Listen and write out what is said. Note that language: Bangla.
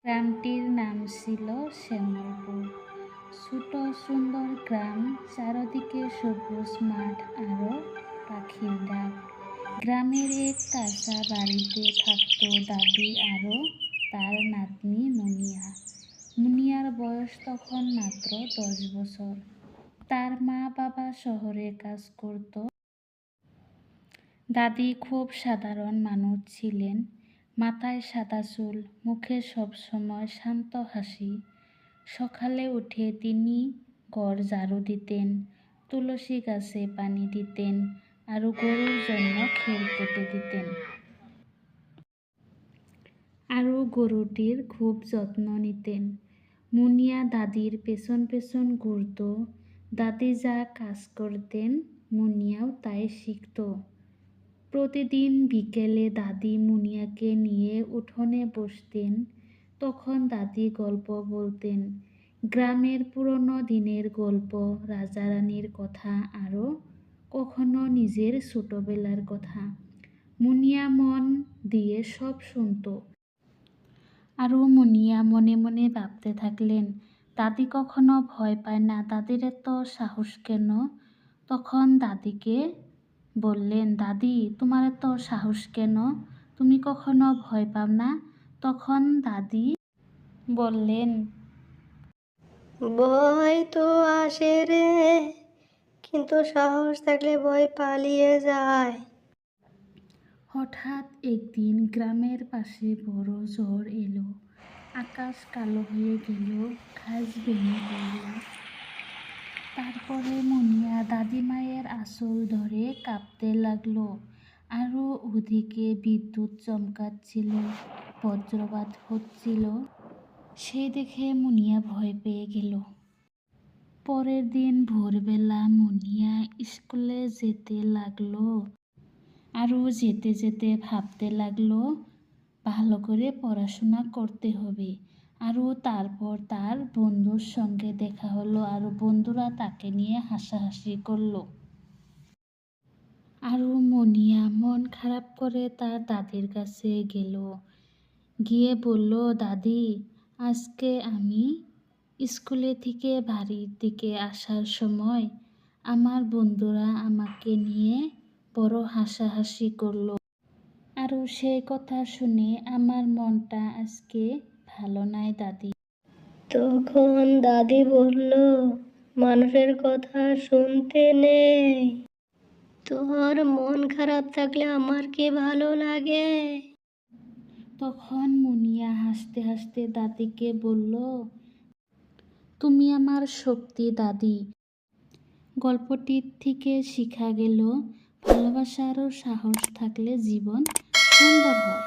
গ্রামটির নাম ছিল শ্যামলপুর। ছোট সুন্দর গ্রাম, চারদিকে সবুজ মাঠ আরো পাখির ডাক। গ্রামের এক কাঁচা বাড়িতে থাকতো দাদি আরো তার নাতনি মুনিয়া। মুনিয়ার বয়স তখন মাত্র 10 বছর। তার মা বাবা শহরে কাজ করত। দাদি খুব সাধারণ মানুষ ছিলেন। মাথায় সাদা চুল, মুখে সবসময় শান্ত হাসি। সকালে উঠে তিনি ঘর ঝাড়ু দিতেন, তুলসী গাছে পানি দিতেন আর গরুর জন্য খের কেটে দিতেন। আরও গরুটির খুব যত্ন নিতেন। মুনিয়া দাদির পেছন পেছন ঘুরত। দাদি যা কাজ করতেন মুনিয়াও তাই শিখত। প্রতিদিন বিকেলে দাদি মুনিয়াকে নিয়ে উঠোনে বসতেন। তখন দাদি গল্প বলতেন, গ্রামের পুরনো দিনের গল্প, রাজা রানীর কথা আরও কখনো নিজের ছোটবেলার কথা। মুনিয়া মন দিয়ে সব শুনত। আরও মুনিয়া মনে মনে ভাবতে থাকলেন, দাদি কখনো ভয় পায় না, দাদির এত সাহস কেন? তখন দাদিকে বললেন, দাদি তোমার এত সাহস কেন? তুমি কখনো ভয় পাও না? তখন দাদি বললেন, ভয় তো আসে রে, কিন্তু সাহস থাকলে ভয় পালিয়ে যায়। হঠাৎ একদিন গ্রামের পাশে বড় ঝড় এলো। আকাশ কালো হয়ে গেল, ঘাস ভেঙে পড়ল। তারপরে মুনিয়া দাদিমায়ের আঁচল ধরে কাঁপতে লাগলো। আরও ওদিকে বিদ্যুৎ চমকাচ্ছিল, বজ্রপাত হচ্ছিল। সেই দেখে মুনিয়া ভয় পেয়ে গেল। পরের দিন ভোরবেলা মুনিয়া স্কুলে যেতে লাগলো। আরও যেতে যেতে ভাবতে লাগলো, ভালো করে পড়াশোনা করতে হবে। আরও তারপর তার বন্ধুর সঙ্গে দেখা হলো, আরও বন্ধুরা তাকে নিয়ে হাসাহাসি করলো। আরও মুনিয়া মন খারাপ করে তার দাদির কাছে গেল। গিয়ে বলল, দাদি আজকে আমি স্কুলে থেকে বাড়ির দিকে আসার সময় আমার বন্ধুরা আমাকে নিয়ে বড় হাসাহাসি করলো। আরও সেই কথা শুনে আমার মনটা আজকে ভালো নাই দাদি। তখন দাদি বলল, মানুষের কথা শুনতে নেই। তোর মন খারাপ থাকলে আমার কি ভালো লাগে? তখন মুনিয়া হাসতে হাসতে দাদিকে বলল, তুমি আমার শক্তি দাদি। গল্পটির থেকে শিখা গেল, ভালোবাসা আর সাহস থাকলে জীবন সুন্দর হয়।